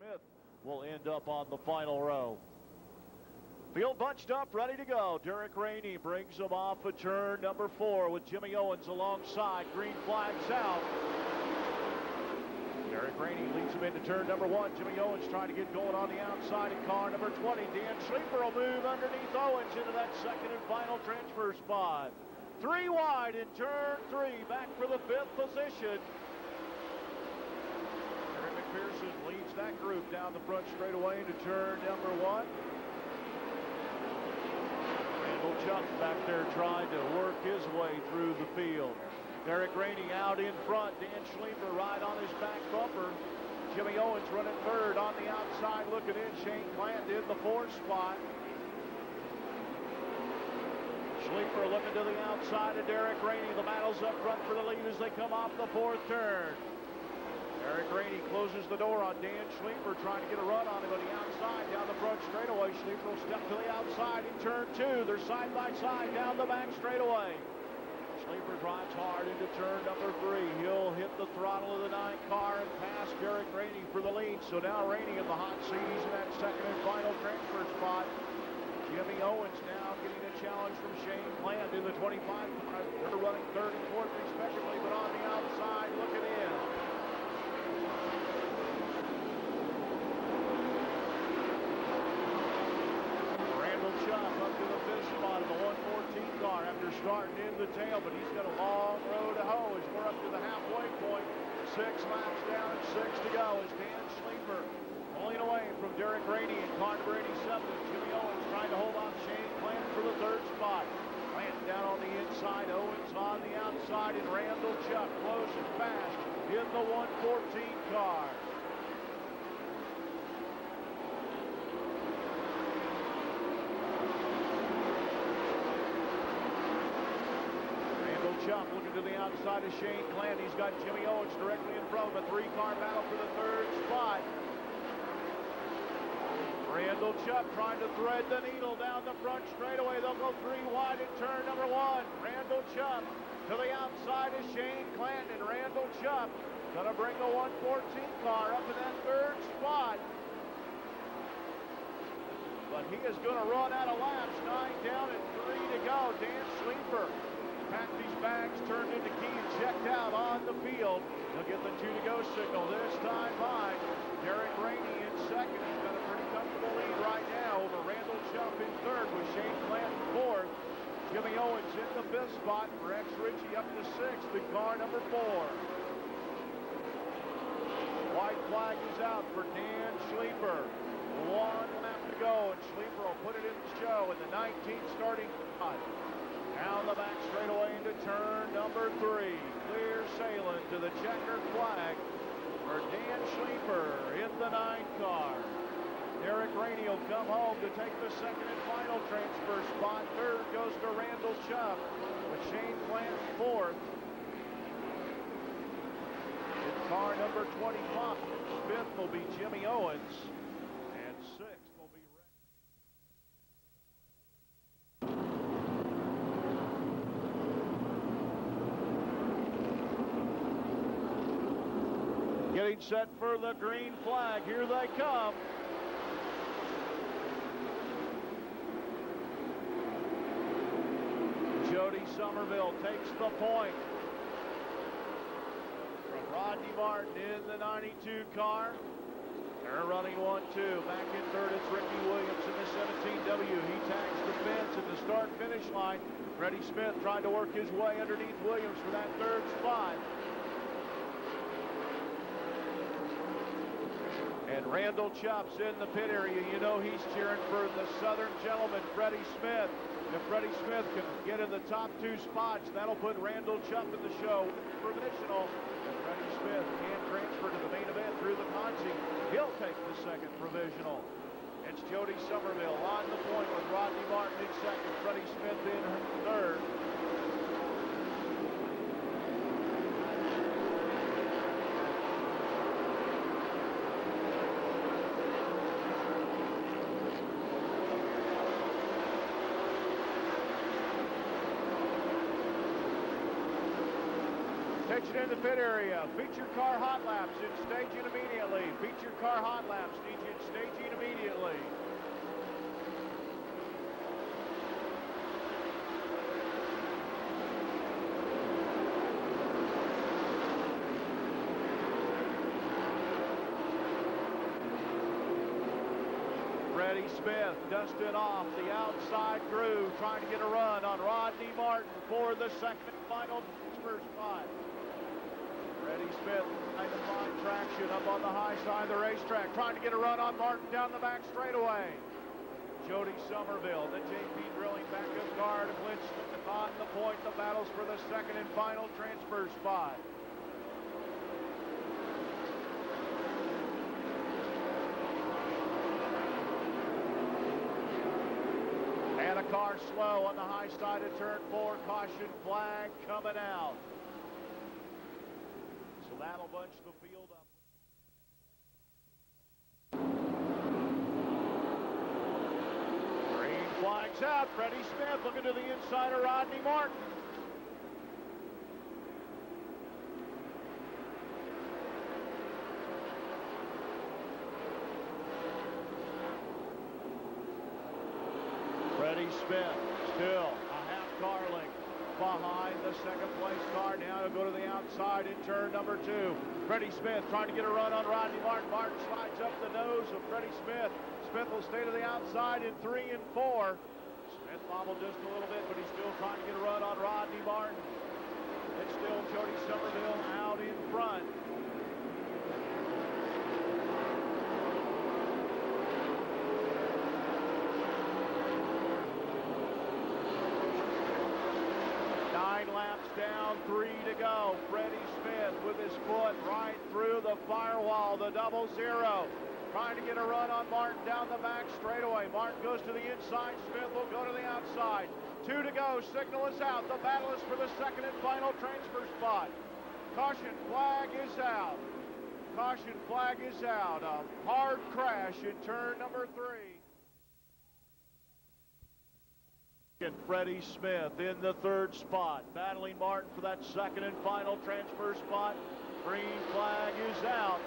Smith will end up on the final row. Field bunched up, ready to go. Derek Rainey brings them off of turn number 4 with Jimmy Owens alongside. Green flags out. Derek Rainey leads him into turn number 1. Jimmy Owens trying to get going on the outside in car number 20. Dan Schleifer will move underneath Owens into that second and final transfer spot. 3 wide in turn 3, back for the 5th position. Terry McPherson leads that group down the front straightaway into turn number 1. Randall Chuck back there trying to work his way through the field. Derek Rainey out in front. Dan Schleifer right on his back bumper. Jimmy Owens running third on the outside looking in. Shane Clant in the 4th spot. Schleifer looking to the outside of Derek Rainey. The battle's up front for the lead as they come off the 4th turn. Derek Rainey closes the door on Dan Schleifer, trying to get a run on him on the outside down the front straightaway. Schleifer will step to the outside in turn 2. They're side by side down the back straightaway. Schleifer drives hard into turn number 3. He'll hit the throttle of the 9 car and pass Derek Rainey for the lead. So now Rainey in the hot seas in that second and final transfer spot. Jimmy Owens now getting a challenge from Shane Clant in the 25 car. They're running 3rd and 4th respectively, but on the outside looking in. Chuck up to the 5th spot of the 114 car after starting in the tail, but he's got a long road to hoe as we're up to the halfway point. 6 laps down and 6 to go as Dan Schleifer pulling away from Derek Rainey and car number 87. Jimmy Owens trying to hold on Shane Clant for the 3rd spot. Clant down on the inside, Owens on the outside, and Randall Chuck close and fast in the 114 car. Chuck looking to the outside of Shane Clant. He's got Jimmy Owens directly in front of a 3-car battle for the 3rd spot. Randall Chuck trying to thread the needle down the front straightaway. They'll go 3 wide in turn number 1. Randall Chuck to the outside of Shane Clant, and Randall Chuck gonna bring the 114 car up in that 3rd spot. But he is gonna run out of laps. 9 down and 3 to go. Dan Schleifer packed these bags, turned into key, and checked out on the field. He'll get the 2 to go signal this time by Derek Rainey in second. He's got a pretty comfortable lead right now over Randall Chuck in 3rd with Shane Clant in 4th. Jimmy Owens in the 5th spot. Rex Ritchie up to 6th in car number 4. White flag is out for Dan Schleifer. 1 lap to go, and Schleifer will put it in the show in the 19th starting spot. Down the back straightaway into turn number 3. Clear sailing to the checkered flag for Dan Schleifer in the 9 car. Derek Rainey will come home to take the 2nd and final transfer spot. 3rd goes to Randall Chuck with Shane Clant 4th. In car number 25, 5th will be Jimmy Owens, and 6th will be getting set for the green flag. Here they come. Jody Somerville takes the point from Rodney Martin in the 92 car. They're running 1-2. Back in 3rd, it's Ricky Williams in the 17W. He tags the fence at the start-finish line. Freddie Smith trying to work his way underneath Williams for that 3rd spot. And Randall Chuck's in the pit area. You know he's cheering for the Southern gentleman, Freddie Smith. If Freddie Smith can get in the top 2 spots, that'll put Randall Chuck in the show. Provisional. And Freddie Smith can transfer to the main event through the Ponzi. He'll take the 2nd provisional. It's Jody Somerville on the point with Rodney Martin in 2nd. Freddie Smith in 3rd. Attention in the pit area. Feature car hot laps in staging immediately. Feature car hot laps staging immediately. Freddie Smith dusted off the outside groove, trying to get a run on Rodney Martin for the second and final first spot. Freddie Smith trying to find traction up on the high side of the racetrack, trying to get a run on Martin down the back straightaway. Jody Somerville, the JP Drilling backup car to clinch on the point, the battles for the second and final transfer spot. And a car slow on the high side of turn 4, caution flag coming out. So that'll bunch the field up. Green flag's out. Freddie Smith looking to the inside of Rodney Martin. Freddie Smith still a half car length behind the second place car. Now to go to the outside in turn number 2. Freddie Smith trying to get a run on Rodney Martin. Martin slides up the nose of Freddie Smith. Smith will stay to the outside in 3 and 4. Smith bobbled just a little bit, but he's still trying to get a run on Rodney Martin. It's still Jody Somerville out in front. Laps down, 3 to go. Freddie Smith with his foot right through the firewall, the 0-0. Trying to get a run on Martin down the back straightaway. Martin goes to the inside. Smith will go to the outside. 2 to go. Signal is out. The battle is for the second and final transfer spot. Caution flag is out. Caution flag is out. A hard crash in turn number 3. And Freddie Smith in the third spot, battling Martin for that second and final transfer spot. Green flag is out.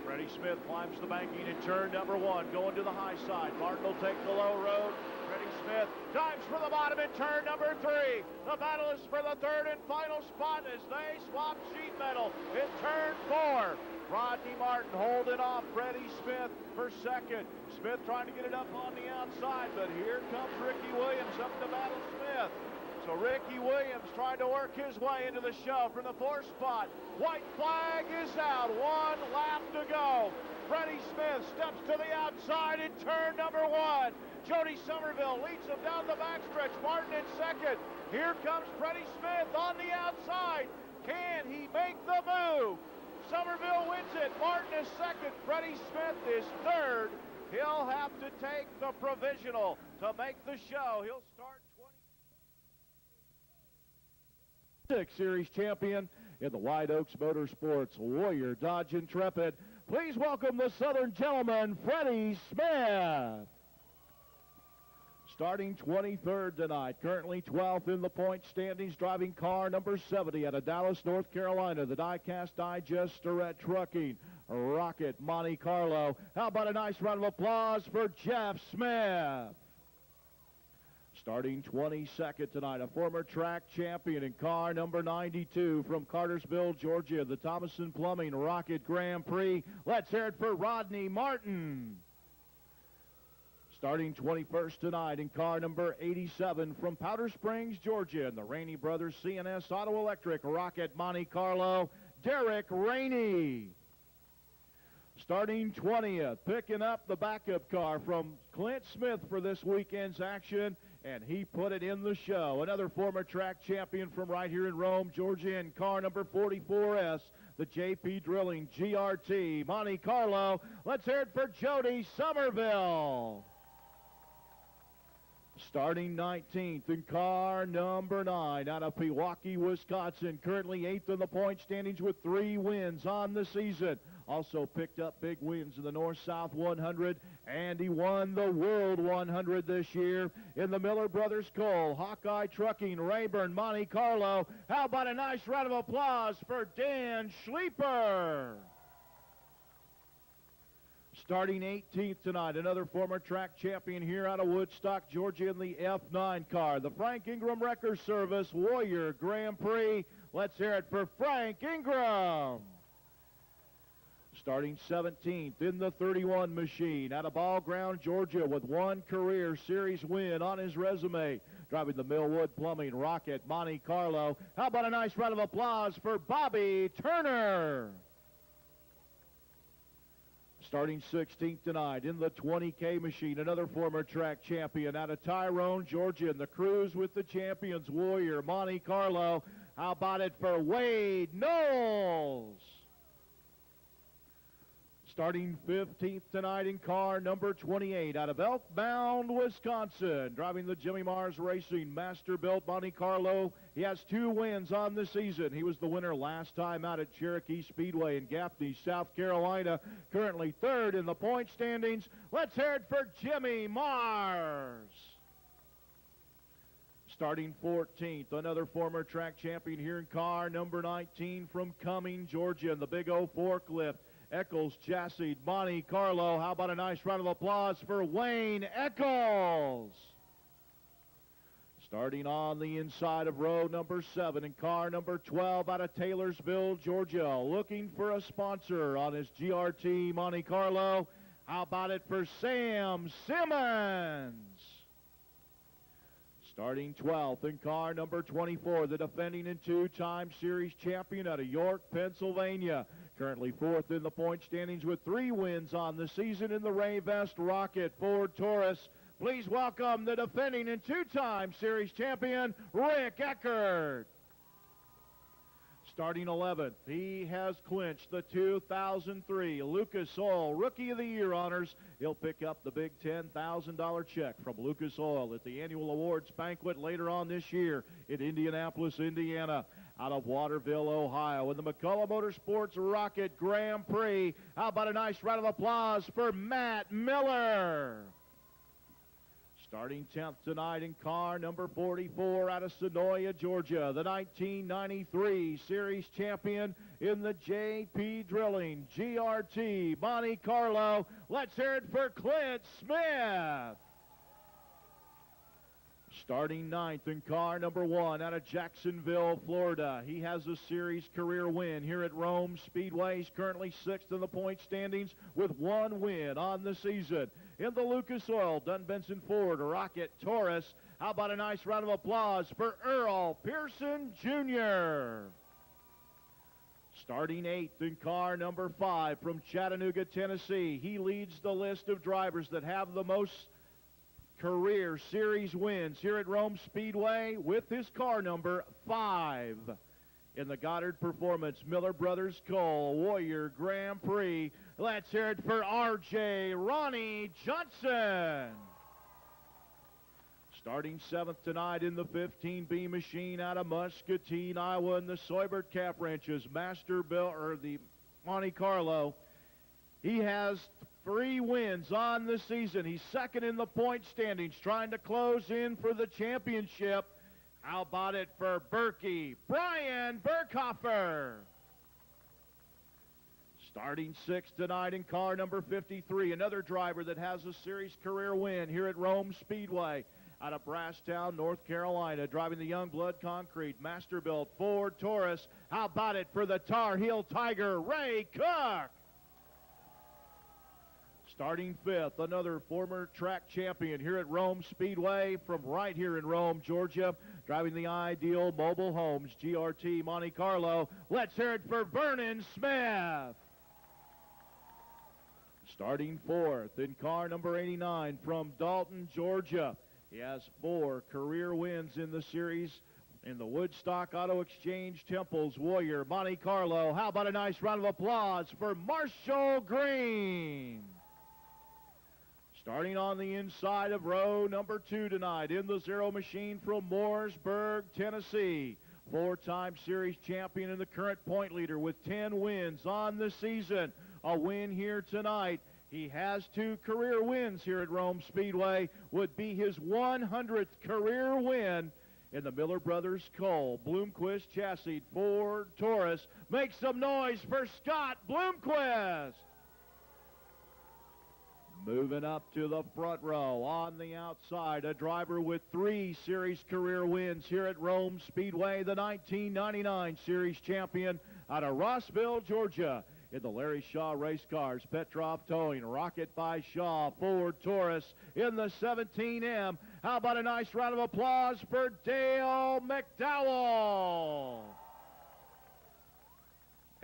Freddie Smith climbs the banking in turn number 1, going to the high side. Martin will take the low road. Freddie Smith dives for the bottom in turn number 3. The battle is for the third and final spot as they swap sheet metal in turn 4. Rodney Martin holding off Freddie Smith for second. Smith trying to get it up on the outside, but here comes Ricky Williams up to battle Smith. So Ricky Williams trying to work his way into the show from the 4th spot. White flag is out. 1 lap to go. Freddie Smith steps to the outside in turn number 1. Jody Somerville leads him down the backstretch. Martin in second. Here comes Freddie Smith on the outside. Can he make the move? Somerville wins it. Martin is second. Freddie Smith is third. He'll have to take the provisional to make the show. He'll start 26 Series champion in the White Oaks Motorsports Warrior Dodge Intrepid. Please welcome the Southern gentleman, Freddie Smith. Starting 23rd tonight, currently 12th in the point standings, driving car number 70 out of Dallas, North Carolina, the Die-Cast Digester at Trucking, Rocket Monte Carlo. How about a nice round of applause for Jeff Smith? Starting 22nd tonight, a former track champion in car number 92 from Cartersville, Georgia, the Thomason Plumbing Rocket Grand Prix. Let's hear it for Rodney Martin. Starting 21st tonight in car number 87 from Powder Springs, Georgia, and the Rainey Brothers CNS Auto Electric Rocket Monte Carlo, Derek Rainey. Starting 20th, picking up the backup car from Clint Smith for this weekend's action, and he put it in the show. Another former track champion from right here in Rome, Georgia, in car number 44S, the JP Drilling GRT Monte Carlo. Let's hear it for Jody Somerville. Starting 19th in car number 9 out of Pewaukee, Wisconsin. Currently 8th in the point standings with 3 wins on the season. Also picked up big wins in the North-South 100, and he won the World 100 this year in the Miller Brothers Cole. Hawkeye Trucking, Rayburn, Monte Carlo. How about a nice round of applause for Dan Schleeper? Starting 18th tonight, another former track champion here out of Woodstock, Georgia in the F9 car. The Frank Ingram Wrecker Service Warrior Grand Prix. Let's hear it for Frank Ingram. Starting 17th in the 31 machine out of Ball Ground, Georgia, with one career series win on his resume. Driving the Millwood Plumbing Rocket Monte Carlo. How about a nice round of applause for Bobby Turner? Starting 16th tonight in the 20K machine, another former track champion out of Tyrone, Georgia, in the Cruise with the Champions Warrior Monte Carlo. How about it for Wade Knowles? Starting 15th tonight in car number 28 out of Elkbound, Wisconsin. Driving the Jimmy Mars Racing Masterbuilt Monte Carlo. He has 2 wins on the season. He was the winner last time out at Cherokee Speedway in Gaffney, South Carolina. Currently 3rd in the point standings. Let's hear it for Jimmy Mars. Starting 14th, another former track champion here in car number 19 from Cumming, Georgia, in the Big O forklift. Eccles Chassis Monte Carlo. How about a nice round of applause for Wayne Eccles? Starting on the inside of row number 7 in car number 12 out of Taylorsville, Georgia. Looking for a sponsor on his GRT Monte Carlo. How about it for Sam Simmons? Starting 12th in car number 24, the defending and 2-time series champion out of York, Pennsylvania. Currently 4th in the point standings with 3 wins on the season in the Ray Vest Rocket Ford Taurus. Please welcome the defending and 2-time series champion, Rick Eckert. Starting 11th, he has clinched the 2003 Lucas Oil Rookie of the Year honors. He'll pick up the big $10,000 check from Lucas Oil at the annual awards banquet later on this year in Indianapolis, Indiana. Out of Waterville, Ohio, in the McCullough Motorsports Rocket Grand Prix. How about a nice round of applause for Matt Miller? Starting 10th tonight in car number 44 out of Sonoya, Georgia, the 1993 series champion in the JP Drilling GRT Monte Carlo. Let's hear it for Clint Smith. Starting 9th in car number 1 out of Jacksonville, Florida. He has a series career win here at Rome Speedway. He's currently 6th in the point standings with 1 win on the season. In the Lucas Oil Dunbenson Ford Rocket Taurus. How about a nice round of applause for Earl Pearson Jr. Starting 8th in car number 5 from Chattanooga, Tennessee. He leads the list of drivers that have the most career series wins here at Rome Speedway with his car number 5 in the Goddard Performance Miller Brothers Cole Warrior Grand Prix. Let's hear it for RJ Ronnie Johnson. Starting 7th tonight in the 15B machine out of Muscatine, Iowa, in the Soybert Cap Ranches Masterbuilt, or the Monte Carlo. He has 3 wins on the season. He's 2nd in the point standings, trying to close in for the championship. How about it for Berkey Brian Burkhofer? Starting 6th tonight in car number 53, another driver that has a series career win here at Rome Speedway out of Brasstown, North Carolina, driving the Youngblood Concrete Masterbuilt Ford Taurus. How about it for the Tar Heel Tiger, Ray Cook? Starting 5th, another former track champion here at Rome Speedway from right here in Rome, Georgia, driving the Ideal Mobile Homes GRT Monte Carlo. Let's hear it for Vernon Smith. Starting 4th in car number 89 from Dalton, Georgia. He has 4 career wins in the series in the Woodstock Auto Exchange Temples Warrior Monte Carlo. How about a nice round of applause for Marshall Green? Starting on the inside of row number 2 tonight in the Zero Machine from Mooresburg, Tennessee. 4-time series champion and the current point leader with 10 wins on the season. a win here tonight. He has 2 career wins here at Rome Speedway. Would be his 100th career win in the Miller Brothers Cole Bloomquist Chassis Ford Taurus. Make some noise for Scott Bloomquist. Moving up to the front row on the outside, a driver with 3 series career wins here at Rome Speedway, the 1999 series champion out of Rossville, Georgia. In the Larry Shaw race cars, Petrov Towing, Rocket by Shaw, Ford Taurus in the 17M. How about a nice round of applause for Dale McDowell?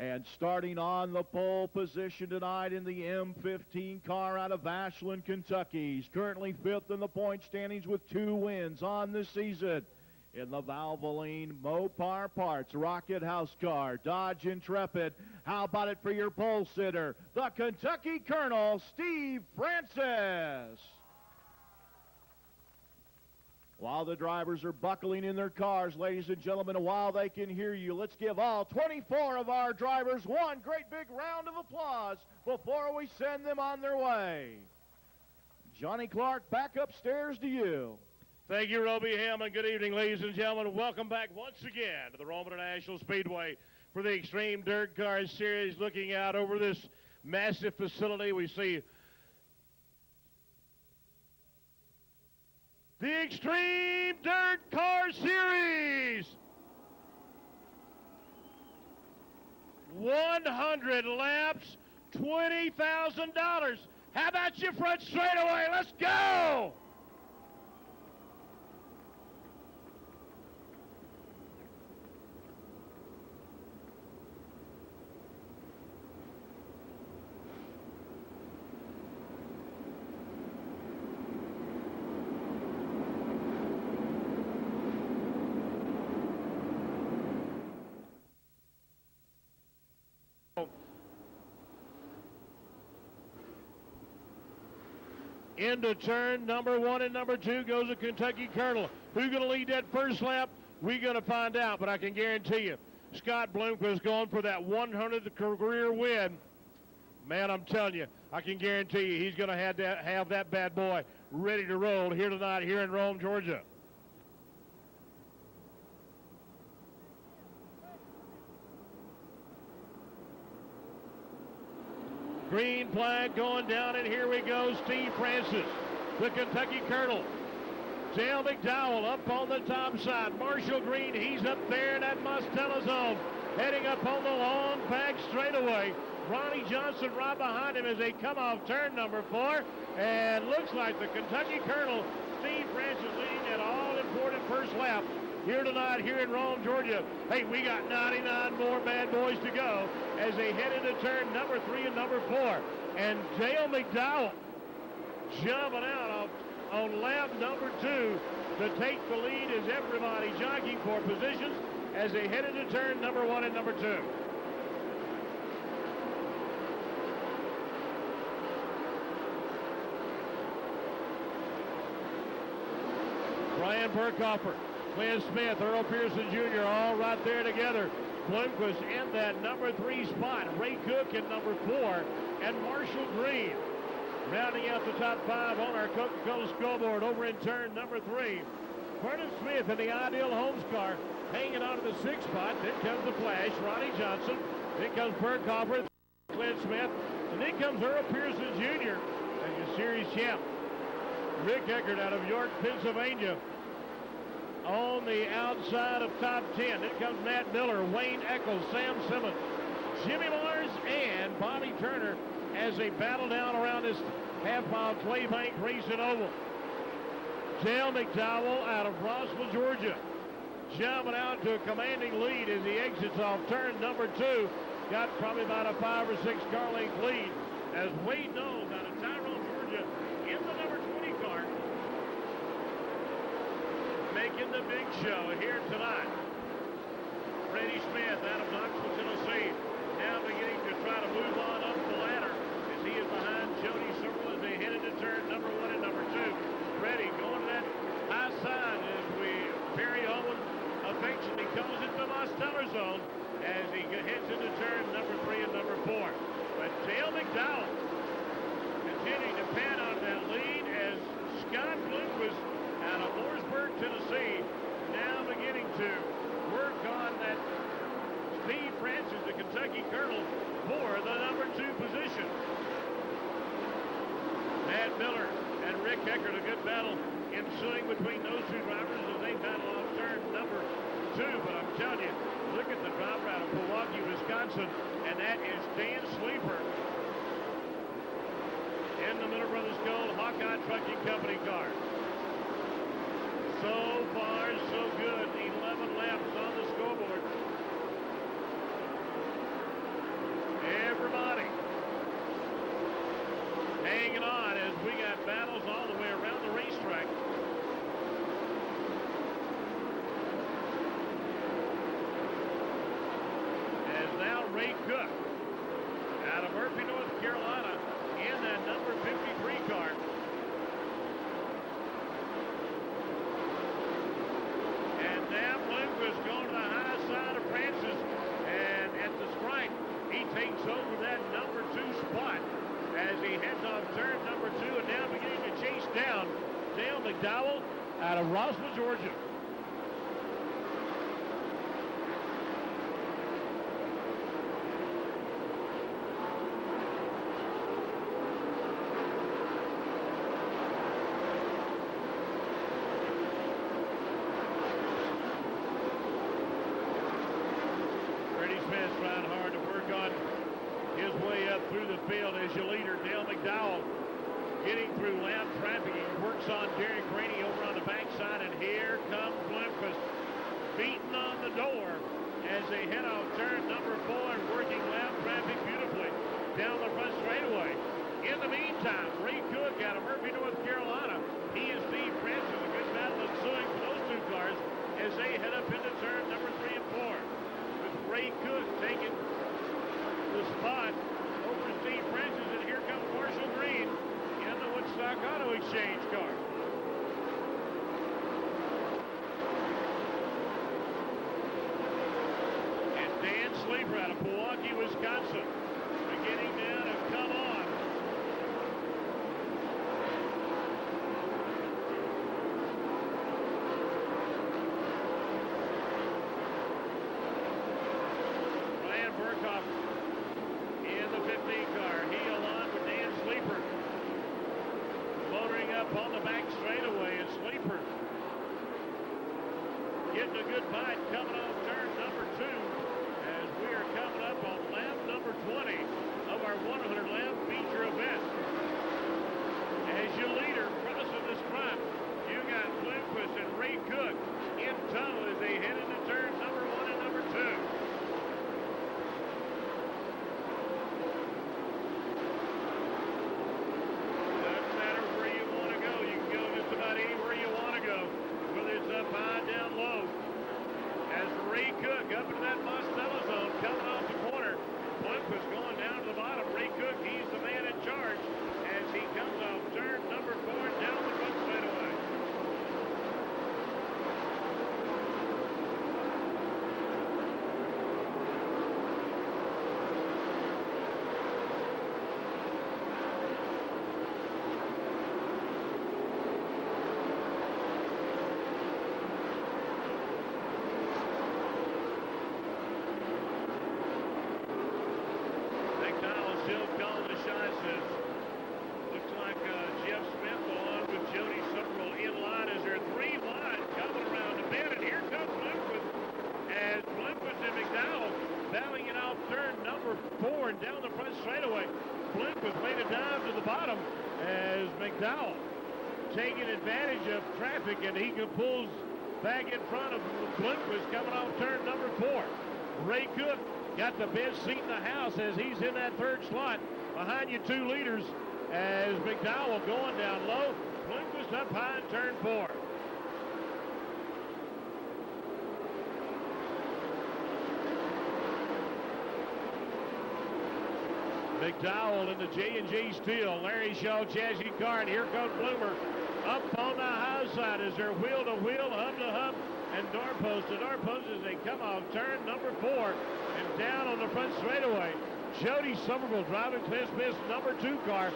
And starting on the pole position tonight in the M15 car out of Ashland, Kentucky. He's currently 5th in the point standings with 2 wins on the season. In the Valvoline Mopar Parts Rocket House car, Dodge Intrepid. How about it for your pole sitter, the Kentucky Colonel, Steve Francis? While the drivers are buckling in their cars, ladies and gentlemen, while they can hear you, let's give all 24 of our drivers one great big round of applause before we send them on their way. Johnny Clark, back upstairs to you. Thank you, Roby Hammond. Good evening, ladies and gentlemen. Welcome back once again to the Rome International Speedway for the Xtreme Dirt Car Series. Looking out over this massive facility, we see the Xtreme Dirt Car Series. 100 laps, $20,000. How about your front straightaway? Let's go! Into turn number 1 and number 2 goes the Kentucky Colonel. Who's going to lead that first lap? We're going to find out, but I can guarantee you, Scott Bloomquist going for that 100th career win. Man, I'm telling you, I can guarantee you he's going to have that bad boy ready to roll here tonight here in Rome, Georgia. Green flag going down, and here we go. Steve Francis, the Kentucky Colonel. Dale McDowell up on the top side. Marshall Green, he's up there in that Mostella zone, heading up on the long back straightaway. Ronnie Johnson right behind him as they come off turn number 4. And looks like the Kentucky Colonel, Steve Francis, leading that all-important first lap here tonight, here in Rome, Georgia. Hey, we got 99 more bad boys to go as they head into turn number 3 and number 4. And Dale McDowell jumping out on lap number 2 to take the lead as everybody jockeying for positions as they head into turn number 1 and number 2. Brian Burkhofer, Clint Smith, Earl Pearson Jr., all right there together. Bloomquist in that number 3 spot. Ray Cook in number 4. And Marshall Green rounding out the top 5 on our Coca-Cola scoreboard over in turn number 3. Vernon Smith in the Ideal Homes car hanging on to the 6th spot. Then comes the Flash, Ronnie Johnson. Then comes Burkhofer, Clint Smith. And then comes Earl Pearson Jr. and your series champ, Rick Eckert out of York, Pennsylvania, on the outside of top 10. Then comes Matt Miller, Wayne Eccles, Sam Simmons, Jimmy Mars, and Bobby Turner as they battle down around this half-mile Claybank Racing Oval. Dale McDowell out of Rossville, Georgia, jumping out to a commanding lead as he exits off turn number 2. Got probably about a 5 or 6 car length lead as Wade Knowles out of Tyrone, Georgia, in the number 20 car, making the big show here tonight. Freddie Smith out of Knoxville, Tennessee, now beginning to try to move on up the ladder as he is behind Jody Searle as they head into turn number 1 and number 2. Freddie going to that high side as Perry Owen affectionately calls it the Mostella zone as he heads into turn number 3 and number 4. But Dale Matt Miller and Rick Eckert. A good battle ensuing between those two drivers as they battle off turn number 2. But I'm telling you, look at the driver out of Milwaukee, Wisconsin, and that is Dan Sleeper in the Miller Brothers Gold Hawkeye Trucking Company car. So far, so good. 11 laps on the scoreboard. Everybody hanging on as we got battles all the way around the racetrack. As now Ray Cook out of Murphy, North Carolina in that number 53 car. And now Bloomquist going to the high side of Francis, and at the stripe he takes over that number 2 spot as he heads off turn number 2 and now beginning to chase down Dale McDowell out of Roswell, Georgia. Smith's trying hard to work on his way up through the field as your leader, Dale McDowell, getting through lap traffic. He works on Derek Rainey over on the backside, and here comes Bloomquist beating on the door as they head off turn number 4 and working lap traffic beautifully down the front straightaway. In the meantime, Ray Cook out of Murphy, North Carolina, he and Steve Francis, a good battle ensuing for those two cars as they head up into turn number 3 and 4. Ray Cook taking the spot over Steve Francis, and here comes Marshall Green in the Woodstock Auto Exchange car. And Dan Sleeper out of Milwaukee, Wisconsin, beginning now to come on. In the 15 car, he along with Dan Sleeper motoring up on the back straightaway, and Sleeper getting a good bite coming off turn number 2 as we are coming up on lap number 20 of our 100 lap feature event. As your leader crossing the stripe, you got Bloomquist and Ray Cook in tow as they head into turn number 1 and number 2. Ray Cook up into that Monstella zone, coming off the corner. Bloomquist going down to the bottom. Ray Cook, he's the man in charge as he comes off turn number 4 and down the front straightaway. Looks like Jeff Smith along with Jody Summerall in line as there are 3 wide coming around the bend, and here comes Bloomquist as Bloomquist and McDowell battling it off turn number 4 and down the front straightaway. Bloomquist made a dive to the bottom as McDowell taking advantage of traffic, and he pulls back in front of Bloomquist coming off turn number 4. Ray Cook got the best seat in the house as he's in that 3rd slot behind your 2 leaders as McDowell going down low. Bloomquist up high in turn 4. McDowell in the J&J Steel, Larry Shaw chassis car, and here comes Bloomer up on the high side as they're wheel to wheel, hub to hub, and doorpost to doorpost as they come off turn number 4 and down on the front straightaway. Jody Somerville driving Clint Smith's number 2 car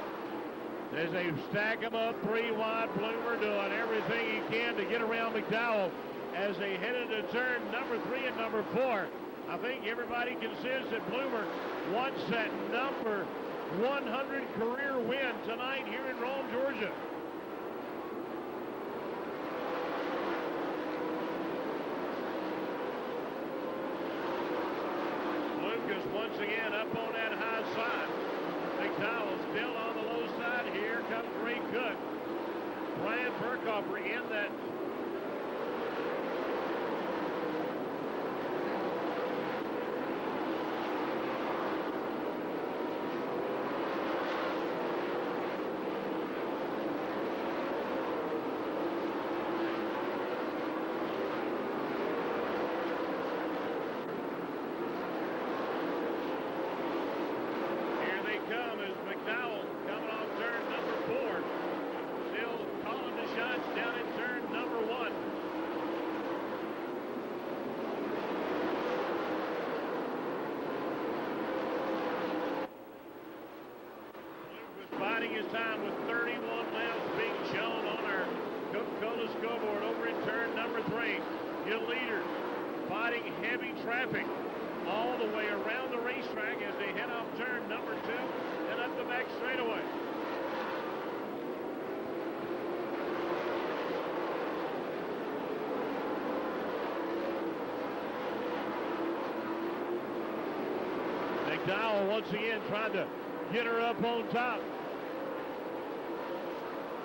as they stack them up 3 wide. Bloomer doing everything he can to get around McDowell as they head into turn number 3 and number 4. I think everybody considers that Bloomer wants that number 100 career win tonight here in Rome, Georgia. Lucas once again up on that high side. McDowell still on the low side. Here comes Ray Cook. Brian Burkhofer in that. Biding his time with 31 laps being shown on our Coca-Cola scoreboard over in turn number 3. Your leader fighting heavy traffic all the way around the racetrack as they head off turn number 2 and up the back straightaway. McDowell once again trying to get her up on top.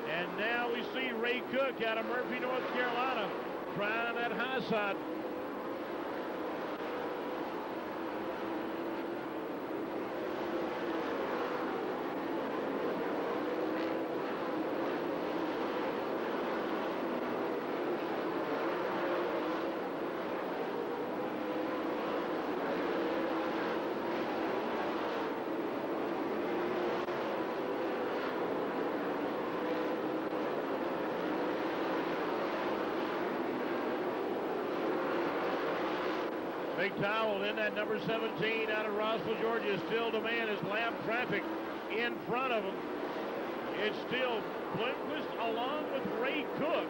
And now we see Ray Cook out of Murphy, North Carolina, trying that high side. McDowell in that number 17 out of Rossville, Georgia, is still the man as lap traffic in front of him. It's still Bloomquist along with Ray Cook.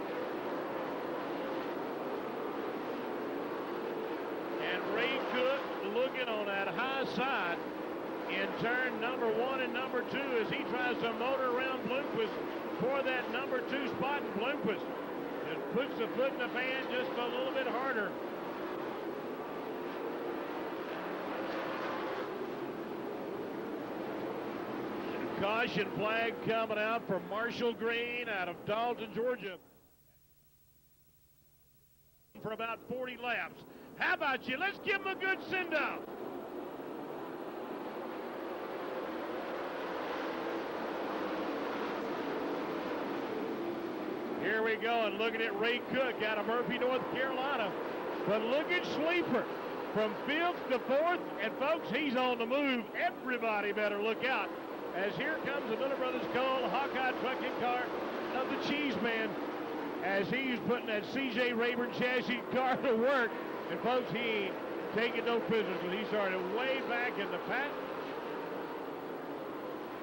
And Ray Cook looking on that high side in turn number 1 and number 2 as he tries to motor around Bloomquist for that number 2 spot. And Bloomquist just puts the foot in the pan just a little bit harder. Caution flag coming out for Marshall Green out of Dalton, Georgia. For about 40 laps. How about you? Let's give him a good send-off. Here we go, and looking at Ray Cook out of Murphy, North Carolina. But look at Sleeper from 5th to 4th, and folks, he's on the move. Everybody better look out. As here comes the Miller Brothers Cole Hawkeye trucking car of the Cheese Man as he's putting that C.J. Rayburn chassis car to work. And folks, he ain't taking no prisoners. He started way back in the pack.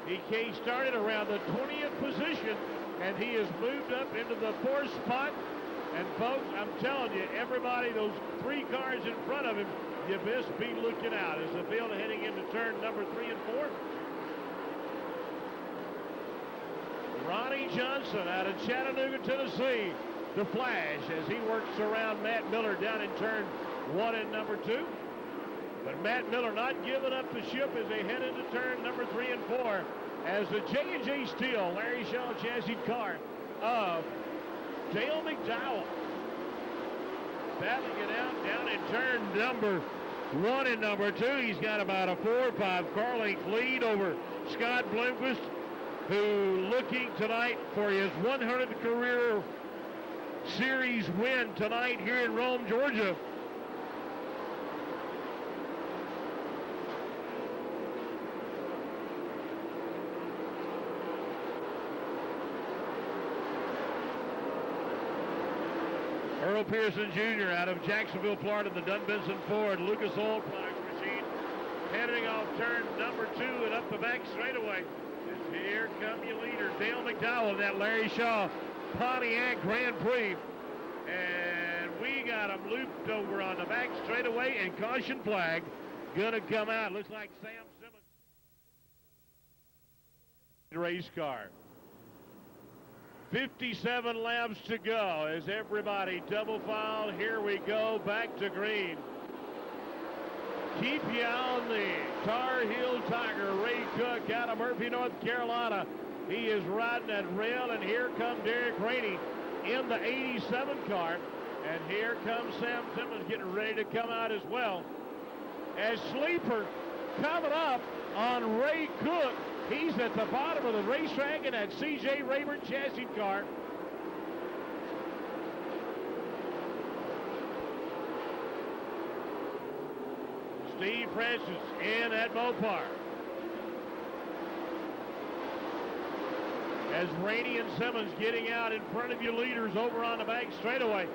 He started around the 20th position, and he has moved up into the 4th spot. And folks, I'm telling you, everybody, those 3 cars in front of him, you best be looking out as the field heading into turn number 3 and 4. Ronnie Johnson out of Chattanooga, Tennessee, the Flash, as he works around Matt Miller down in turn 1 and number 2. But Matt Miller not giving up the ship as they head into turn number 3 and 4 as the J&J Steel Larry Shaw chassis car of Dale McDowell battling it out down in turn number 1 and number 2. He's got about a 4 or 5 car length lead over Scott Bloomquist, who looking tonight for his 100th career series win tonight here in Rome, Georgia. Earl Pearson Jr. out of Jacksonville, Florida, the Dunbenson Ford Lucas Oil Products machine, heading off turn number 2 and up the back straightaway. Here come your leader, Dale McDowell, that Larry Shaw Pontiac Grand Prix. And we got him looped over on the back straightaway, and caution flag gonna come out. Looks like Sam Simmons. race car. 57 laps to go as everybody double file. Here we go, back to green. Keep you on the Tar Heel Tiger. Ray Cook out of Murphy, North Carolina. He is riding that rail, and here comes Derek Rainey in the 87 car. And here comes Sam Simmons getting ready to come out as well. As Sleeper coming up on Ray Cook. He's at the bottom of the racetrack in that CJ Rayburn chassis car. Steve Francis in at Mopar. As Rainey and Simmons getting out in front of you leaders over on the back straightaway.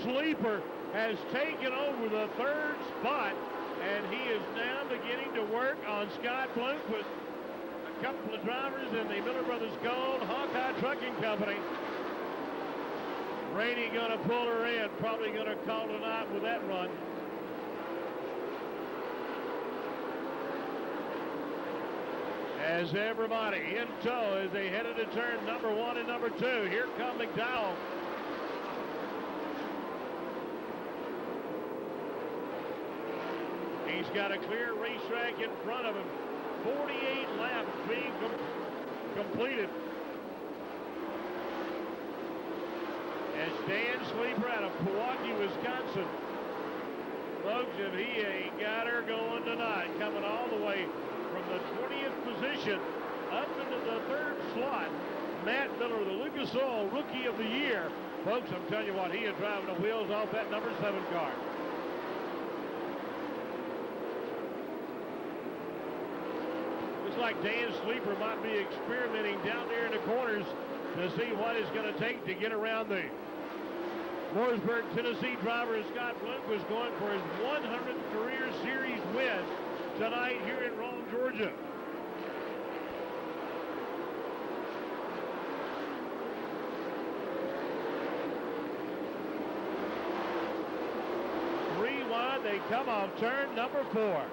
Sleeper has taken over the third spot, and he is now beginning to work on Scott Bloomquist. A couple of drivers in the Miller Brothers Gold Hawkeye Trucking Company. Rainey going to pull her in, probably going to call it out with that run. As everybody in tow as they headed to turn number 1 and number 2. Here come McDowell. He's got a clear racetrack in front of him. 48 laps being completed. As Dan Sleeper out of Milwaukee, Wisconsin. Folks, if he ain't got her going tonight, coming all the way from the 20th position up into the third slot, Matt Miller, the Lucas Oil Rookie of the Year. Folks, I'm telling you what, he is driving the wheels off that number 7 car. Looks like Dan Sleeper might be experimenting down there in the corners to see what it's going to take to get around the Mooresburg, Tennessee driver Scott Bloomquist going for his 100th career series win tonight here in Rome, Georgia. Three wide, they come off turn number 4.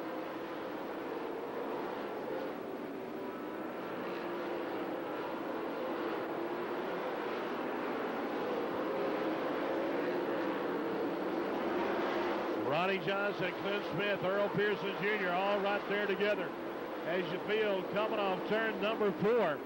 Ronnie Johnson, Clint Smith, Earl Pearson Jr. all right there together as you feel coming off turn number 4.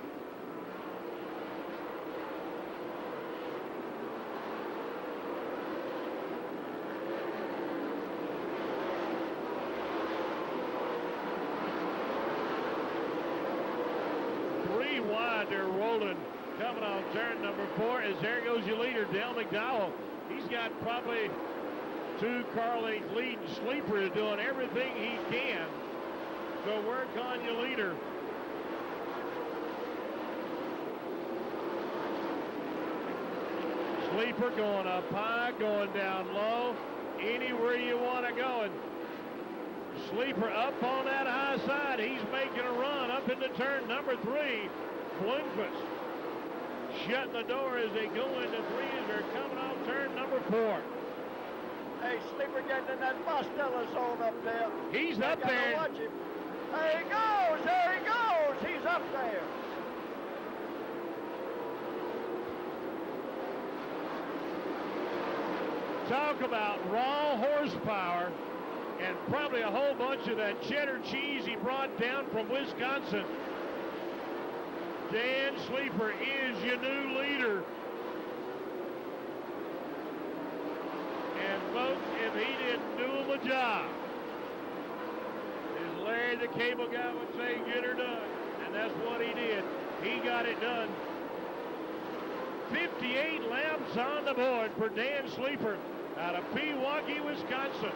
Three wide, they're rolling coming off turn number 4 as there goes your leader, Dale McDowell. He's got probably 2 car length lead. Sleeper is doing everything he can to work on your leader. Sleeper going up high, going down low, anywhere you want to go. And Sleeper up on that high side. He's making a run up into turn number 3. Bloomquist shutting the door as they go into 3 as they're coming off turn number 4. Hey, Sleeper getting in that Bostella zone up there. He's up there. Watch him. There he goes. There he goes. He's up there. Talk about raw horsepower and probably a whole bunch of that cheddar cheese he brought down from Wisconsin. Dan Sleeper is your new leader. And folks, if he didn't do him a job, as Larry the Cable Guy would say, get her done. And that's what he did. He got it done. 58 laps on the board for Dan Sleeper out of Pewaukee, Wisconsin.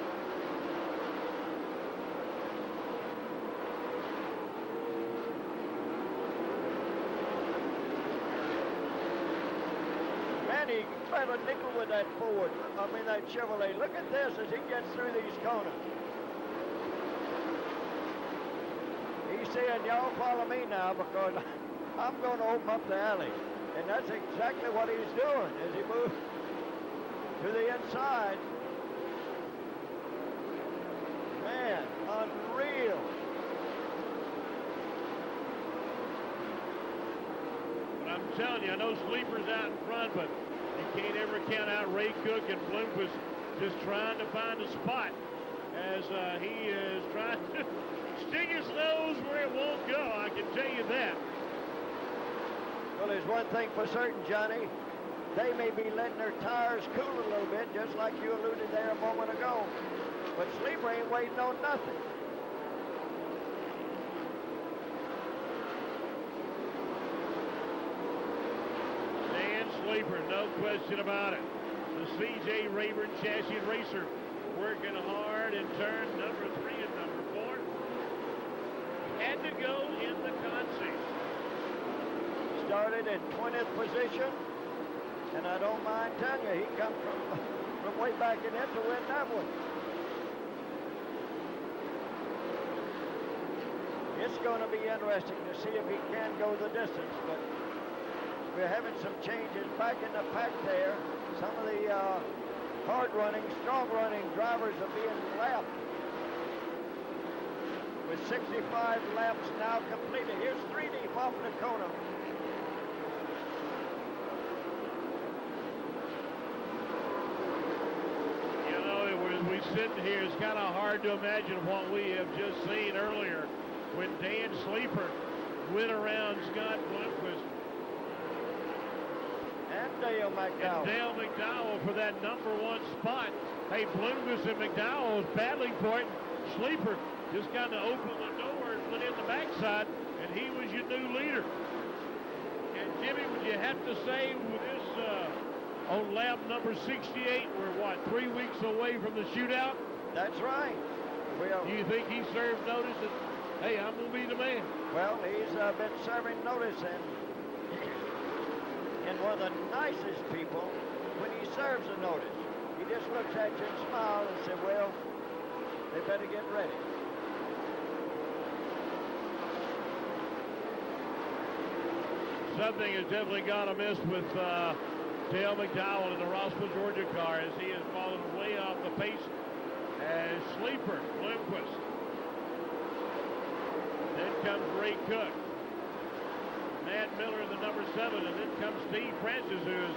He tried a nickel with that Ford. That Chevrolet. Look at this as he gets through these corners. He's saying, y'all follow me now because I'm going to open up the alley. And that's exactly what he's doing as he moves to the inside. Man, unreal. telling you, I know Sleeper's out in front, but you can't ever count out Ray Cook, and Bloomquist just trying to find a spot as he is trying to stick his nose where it won't go. I can tell you that. Well, there's one thing for certain, Johnny. They may be letting their tires cool a little bit, just like you alluded there a moment ago. But Sleeper ain't waiting on nothing. Dan Sleeper, no question about it. The C.J. Rayburn Chassis and Racer working hard in turn number 3 and number 4. Had to go in the concept. Started in 20th position, and I don't mind telling you, he come from way back in it to win that one. It's going to be interesting to see if he can go the distance, but we're having some changes back in the pack there. Some of the hard-running, strong-running drivers are being lapped. With 65 laps now completed. Here's 3 deep off Nakona. You know, as we sit here, it's kind of hard to imagine what we have just seen earlier when Dan Sleeper went around Scott Bloomquist and Dale McDowell. And Dale McDowell for that number 1 spot. Hey, Bloomquist and McDowell was battling for it. Sleeper just kind of opened the door and went in the backside, and he was your new leader. And Jimmy, would you have to say with this on lap number 68, we're what, 3 weeks away from the shootout? That's right. Do you think he served notice that, hey, I'm going to be the man? Well, he's been serving notice, and one of the nicest people when he serves a notice. He just looks at you and smiles and says, well, they better get ready. Something has definitely gone amiss with Dale McDowell in the Rossville, Georgia car as he has fallen way off the pace as Sleeper, Bloomquist. Then comes Ray Cook. Matt Miller in the number 7, and then comes Steve Francis, who has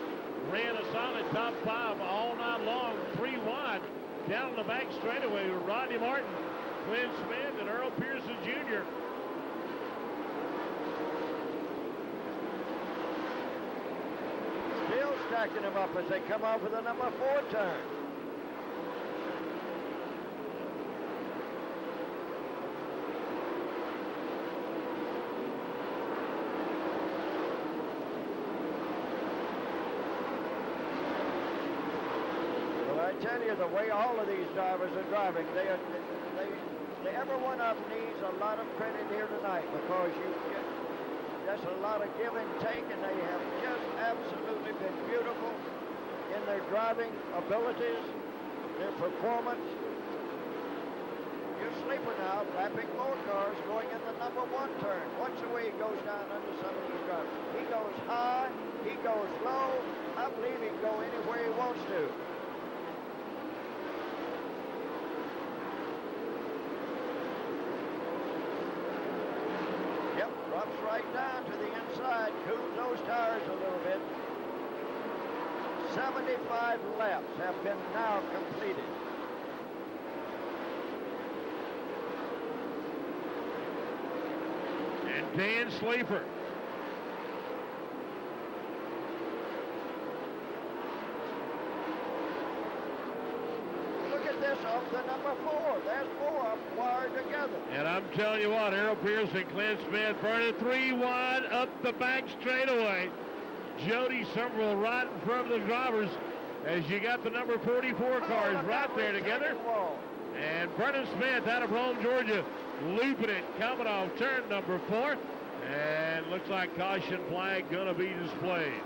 ran a solid top 5 all night long, 3 wide, down the back straightaway with Rodney Martin, Glenn Smith, and Earl Pearson Jr. Still stacking them up as they come off of the number 4 turn. I tell you, the way all of these drivers are driving, every one of them needs a lot of credit here tonight because you get just a lot of give and take, and they have just absolutely been beautiful in their driving abilities, their performance. Your Sleeper now lapping more cars going in the number 1 turn. Watch the way he goes down under some of these drivers. He goes high, he goes low. I believe he can go anywhere he wants to. Drops right down to the inside, cools those tires a little bit. 75 laps have been now completed. And Dan Sleeper. This off the number 4. There's 4 up wired together. And I'm telling you what, Errol Pearson, Clint Smith, burning 3 wide up the back straightaway. Jody Somerville right in front of the drivers as you got the number 44 cars right there together. And Vernon Smith out of Rome, Georgia, looping it, coming off turn number 4. And looks like caution flag going to be displayed.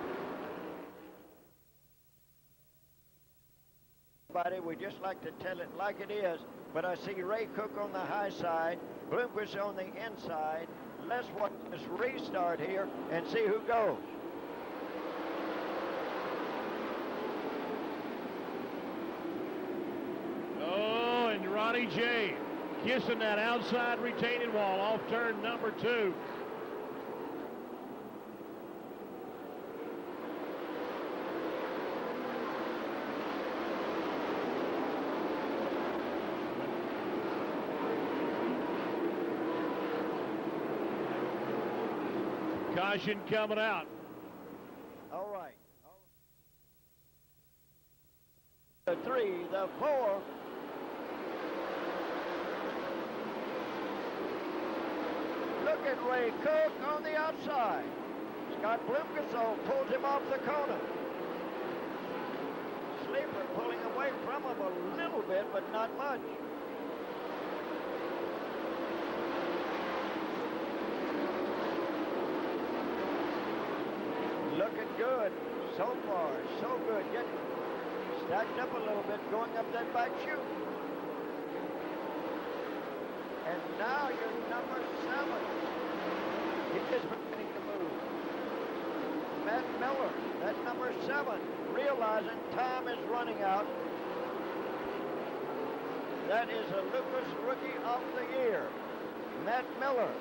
We just like to tell it like it is, but I see Ray Cook on the high side, Bloomquist on the inside. Let's watch this restart here and see who goes. Oh, and Ronnie J kissing that outside retaining wall off turn number 2. Caution coming out. All right. The 3, the 4. Look at Ray Cook on the outside. Scott Blumkes pulls him off the corner. Sleeper pulling away from him a little bit, but not much. Looking good so far, so good. Getting stacked up a little bit, going up that back chute. And now you're number 7. He is beginning to move. Matt Miller, that number 7, realizing time is running out. That is a Lucas Rookie of the Year. Matt Miller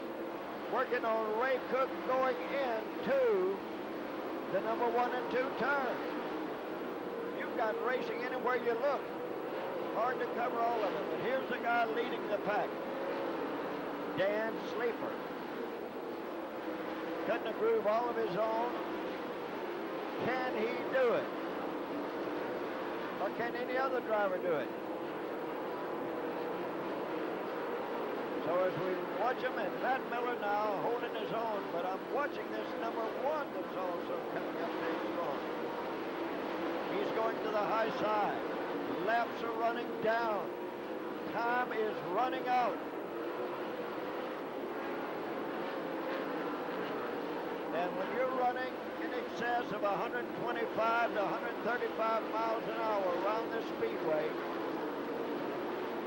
working on Ray Cook going into the number 1 and 2 turn. You've got racing anywhere you look. Hard to cover all of it, but here's the guy leading the pack. Dan Sleeper. Cutting a groove all of his own. Can he do it? Or can any other driver do it? So as we watch him, and Matt Miller now holding his own, but I'm watching this number 1 that's also coming up very strong. He's going to the high side. Laps are running down. Time is running out. And when you're running in excess of 125 to 135 miles an hour around the Speedway,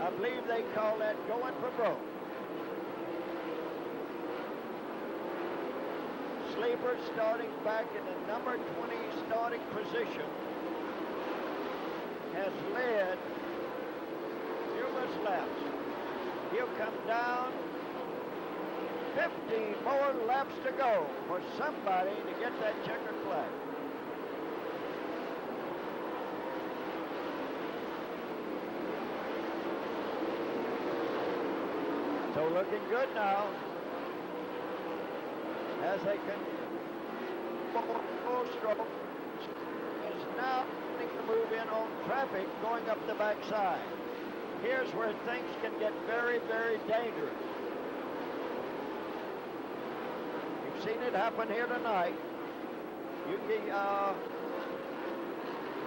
I believe they call that going for broke. Sleeper starting back in the number 20 starting position has led numerous laps. He'll come down. 15 more laps to go for somebody to get that checkered flag. So looking good now as they can full stroke is now beginning to move in on traffic going up the backside. Here's where things can get very, very dangerous. You've seen it happen here tonight. You can,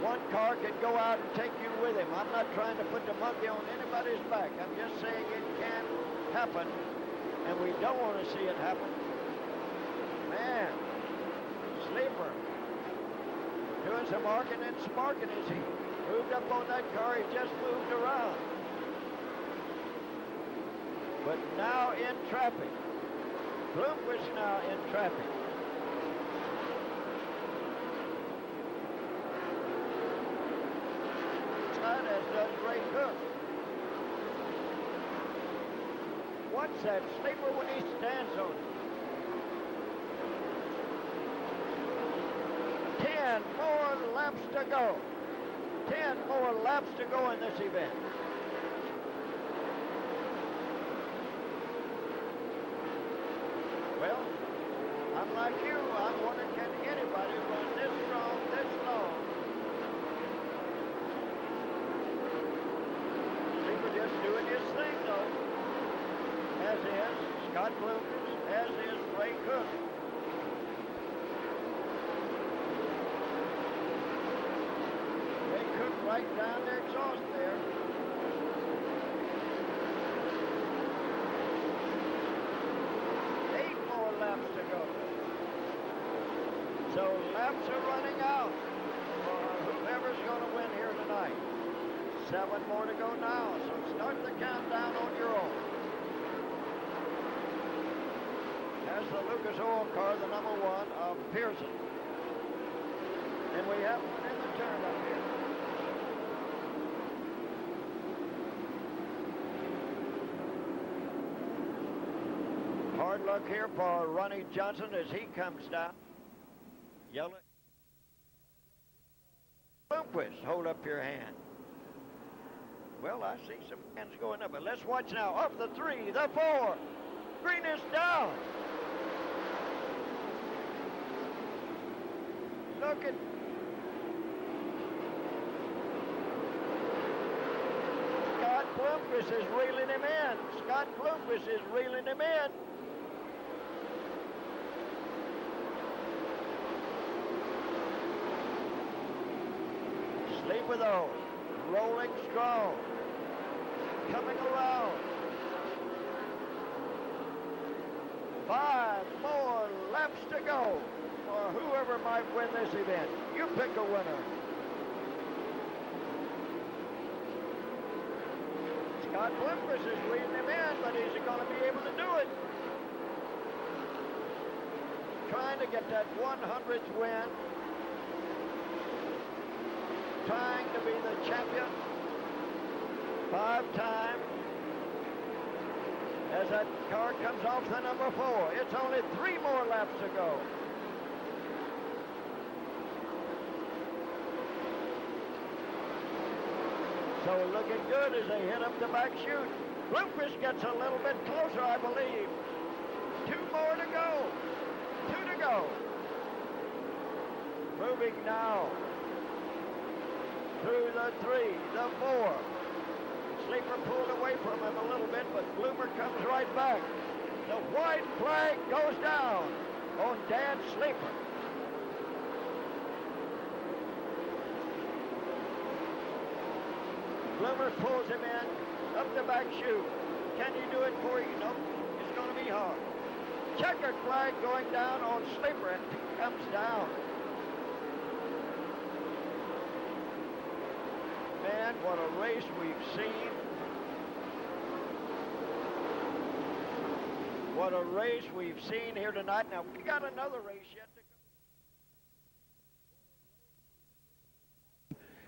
one car can go out and take you with him. I'm not trying to put the monkey on anybody's back. I'm just saying it can happen, and we don't want to see it happen. Man, Sleeper doing some arcing and sparking as he moved up on that car. He just moved around. But now in traffic. Blumkes now in traffic. As does Ray Cook. What's that Sleeper when he stands on it? 10 more laps to go. 10 more laps to go in this event. Well, I'm like you. I'm wondering, can anybody run this strong, this long? Sleeper just doing his thing, though. As is Scott Blumkes, as is Ray Cook. Ray Cook right down the exhaust there. Laps to go. So laps are running out for whoever's going to win here tonight. 7 more to go now, so start the countdown on your own. There's the Lucas Oil car, the number 1 of Pearson. And we have one in the turn up here. Hard luck here for Ronnie Johnson as he comes down. Yellow. Blumkes, hold up your hand. Well, I see some hands going up, but let's watch now. Up the 3, the 4. Green is down. looking. Scott Bloomquist is reeling him in. Scott Bloomquist is reeling him in. Sleeper though, rolling strong, coming around. 5 more laps to go for whoever might win this event. You pick a winner. Scott Bloomquist is leading him in, but is he going to be able to do it? Trying to get that 100th win. Trying to be the champion 5 times. As that car comes off the number 4. It's only 3 more laps to go. So looking good as they hit up the back chute. Bloomquist gets a little bit closer, I believe. 2 more to go. 2 to go. Moving now through the 3, the 4. Sleeper pulled away from him a little bit, but Bloomer comes right back. The white flag goes down on Dan Sleeper. Bloomer pulls him in, up the back chute. Can he do it for you? No, it's going to be hard. Checkered flag going down on Sleeper, and he comes down. Man, what a race we've seen. What a race we've seen here tonight. Now, we got another race yet to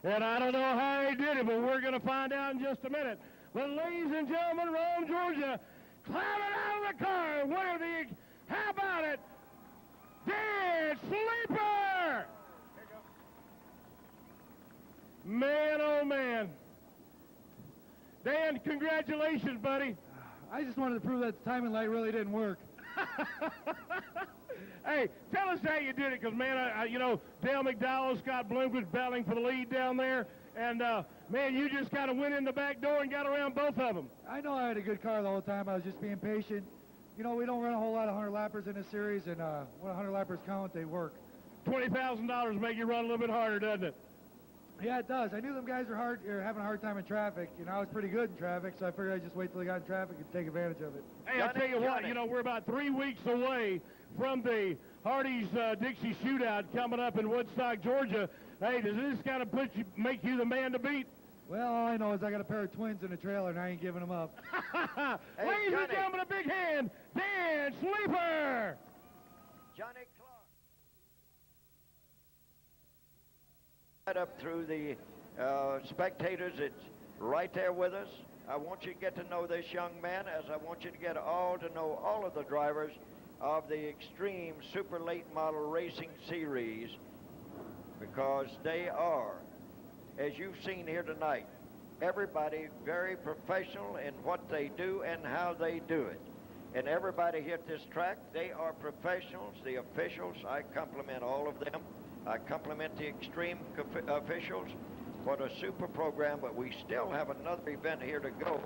go. And I don't know how he did it, but we're going to find out in just a minute. But ladies and gentlemen, Rome, Georgia, climbing out of the car, winner the, how about it, Dan Sleeper! Man, oh man. Dan, congratulations, buddy. I just wanted to prove that the timing light really didn't work. Hey, tell us how you did it, because, man, you know, Dale McDowell, Scott Bloomquist battling for the lead down there, and, man, you just kind of went in the back door and got around both of them. I know I had a good car the whole time. I was just being patient. You know, we don't run a whole lot of 100-lappers in this series, and when 100-lappers count, they work. $20,000 make you run a little bit harder, doesn't it? Yeah, it does. I knew them guys were having a hard time in traffic. You know, I was pretty good in traffic, so I figured I'd just wait till they got in traffic and take advantage of it. Hey, I'll tell you what, you know, we're about 3 weeks away from the Hardee's Dixie Shootout coming up in Woodstock, Georgia. Hey, does this kind of make you the man to beat? Well, all I know is I got a pair of twins in the trailer, and I ain't giving them up. Hey, ladies and gentlemen, a big hand, Dan Sleeper! Johnny Clark. Right up through the spectators, it's right there with us. I want you to get to know this young man, as I want you to get to know all of the drivers of the Xtreme Super Late Model Racing Series, because they are, as you've seen here tonight, everybody very professional in what they do and how they do it. And everybody here at this track, they are professionals, the officials. I compliment all of them. I compliment the Xtreme officials. What a super program, but we still have another event here to go.